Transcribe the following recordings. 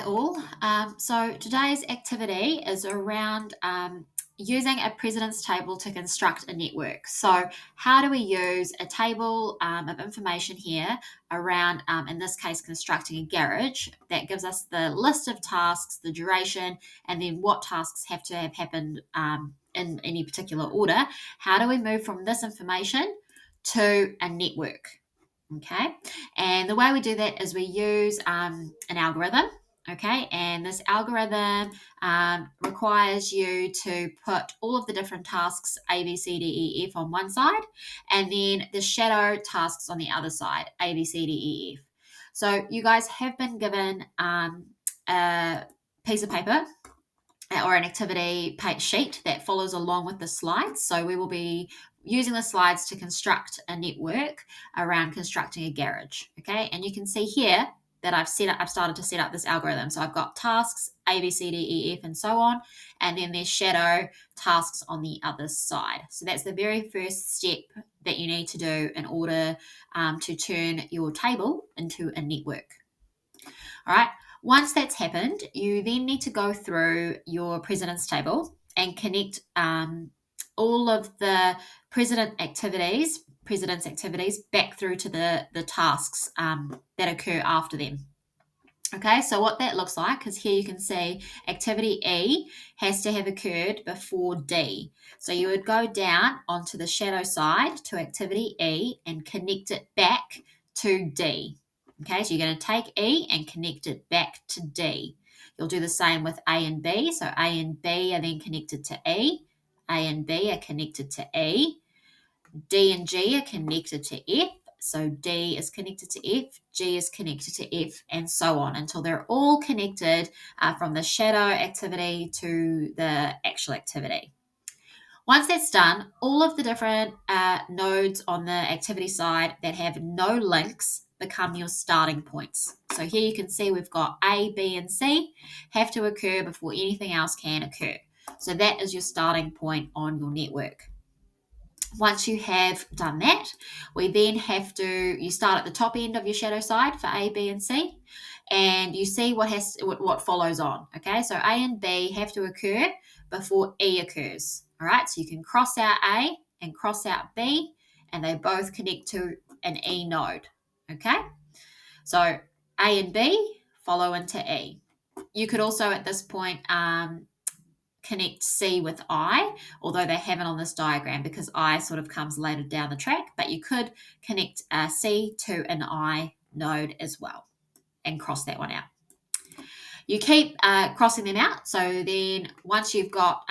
all. So today's activity is around using a precedence table to construct a network. So how do we use a table of information here around, in this case, constructing a garage that gives us the list of tasks, the duration, and then what tasks have to have happened in any particular order. How do we move from this information to a network? Okay, and the way we do that is we use an algorithm. Okay, and this algorithm requires you to put all of the different tasks A, B, C, D, E, F on one side, and then the shadow tasks on the other side, A, B, C, D, E, F. So you guys have been given a piece of paper or an activity sheet that follows along with the slides. So we will be using the slides to construct a network around constructing a garage. Okay, and you can see here that I've started to set up this algorithm. So I've got tasks A, B, C, D, E, F, and so on, and then there's shadow tasks on the other side. So that's the very first step that you need to do in order to turn your table into a network. All right. Once that's happened, you then need to go through your precedence table and connect all of the precedence activities back through to the tasks that occur after them. Okay, so what that looks like is here you can see activity E has to have occurred before D. So you would go down onto the shadow side to activity E and connect it back to D. Okay, so you're going to take E and connect it back to D. You'll do the same with A and B. So A and B are then connected to E. A and B are connected to E. D and G are connected to F. So D is connected to F, G is connected to F, and so on until they're all connected from the shadow activity to the actual activity. Once that's done, all of the different nodes on the activity side that have no links become your starting points. So here you can see we've got A, B, and C have to occur before anything else can occur. So that is your starting point on your network. Once you have done that, we then you start at the top end of your shadow side for A, B, and C, and you see what follows on. Okay, so A and B have to occur before E occurs. All right, so you can cross out A and cross out B, and they both connect to an E node. Okay, so A and B follow into E. You could also at this point connect C with I, although they haven't on this diagram because I sort of comes later down the track, but you could connect C to an I node as well and cross that one out. You keep crossing them out. So then once you've got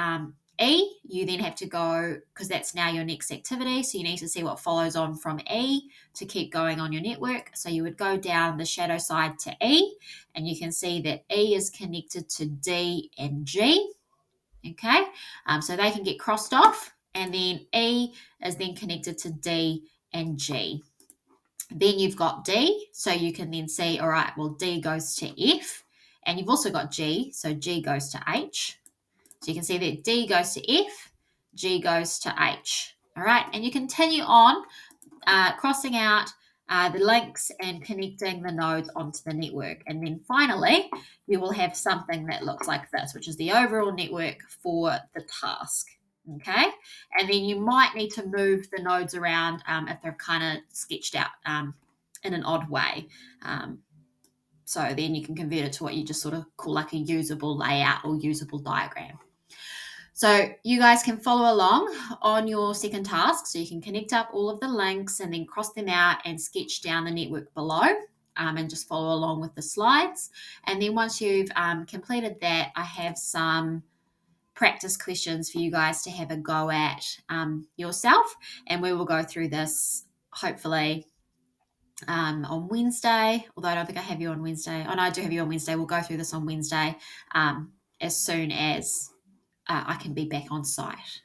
E, you then have to go, because that's now your next activity, so you need to see what follows on from E to keep going on your network. So you would go down the shadow side to E, and you can see that E is connected to D and G. Okay, so they can get crossed off, and then E is then connected to D and G. Then you've got D, so you can then see, all right, well, D goes to F, and you've also got G, so G goes to H. So you can see that D goes to F, G goes to H. All right, and you continue on crossing out the links and connecting the nodes onto the network. And then finally, you will have something that looks like this, which is the overall network for the task. Okay, and then you might need to move the nodes around if they're kind of sketched out in an odd way. So then you can convert it to what you just sort of call like a usable layout or usable diagram. So you guys can follow along on your second task. So you can connect up all of the links and then cross them out and sketch down the network below and just follow along with the slides. And then once you've completed that, I have some practice questions for you guys to have a go at yourself. And we will go through this hopefully on Wednesday, although I don't think I have you on Wednesday. Oh, no, I do have you on Wednesday. We'll go through this on Wednesday as soon as I can be back on site.